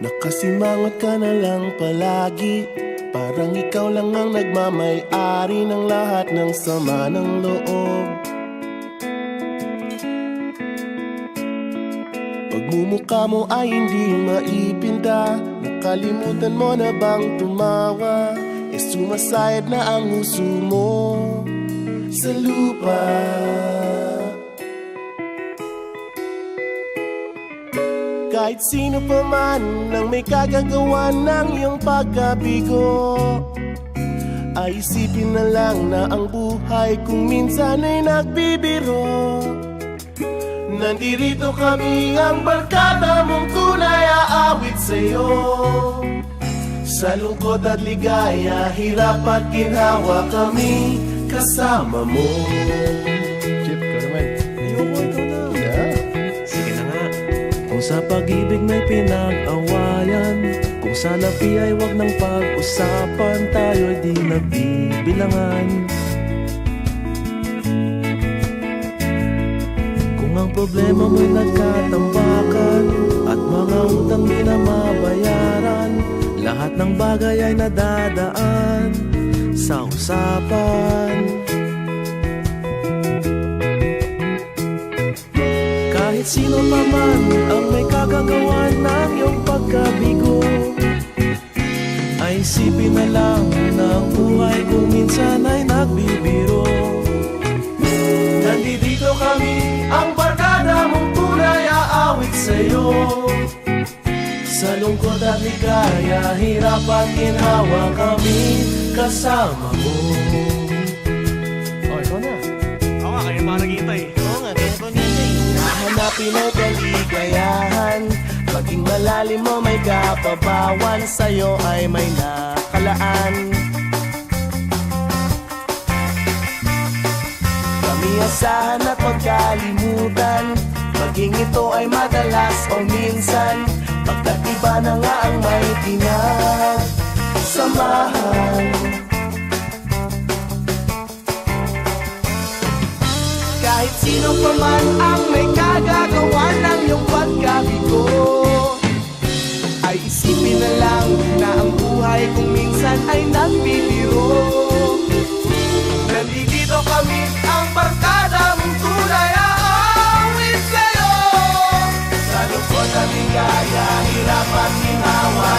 Nakasimangot ka na lang palagi, parang ikaw lang ang nagmamay-ari ng lahat ng sama ng loob. Pagmumukha mo ay hindi maipinta, nakalimutan mo na bang tumawa? Sumasayad na ang huso mo sa lupa. Kahit sino pa man ang may kagagawa ng iyong pagkabigo, ay isipin na lang na ang buhay kung minsan ay nagbibiro. Nandirito kami, ang barkada mong tunay aawit sa'yo. Sa lungkot at ligaya, hirap at ginhawa, kami kasama mo. Chip, ka naman. Ayoko, ikaw na. Yeah. Sige na nga. Kung sa pag-ibig may pinag-awayan, kung sa lapi ay wag nang pag-usapan, tayo'y di nagbibilangan. Kung ang problema mo'y nagkatambakan at mga utang di na mabayaran, lahat ng bagay ay nadadaan sa usapan. Kahit sino pa man ang may kagagawa ng iyong pagkabigo, ay isipin na lang na ang buhay kung minsan ay nagbibiro. Nandito kami, ang barkada mong tunay aawit sa'yo. Sa lungkot at ligaya, hirap at ginhawa, kami kasama mo. Oh, ikaw na. Oo nga, kaya pa naghihintay. Oo nga, kaya pa naghihintay. Hahanapin ang kaligayahan, maging malalim mo may kapabawan, sa'yo ay may nakalaan. Kami asahan at magkalimutan, maging ito ay madalas o minsan, pagkat iba na nga ang may pinagsamahan. Kahit sino pa man ang may kagagawa ng iyong pagkabigo, ay isipin na lang na ang buhay kung minsan ay nagbibiro. Nandito kami, ang barkada mong tunay aawit sa'yo. Sa lungkot at ligaya, hirap at ginhawa,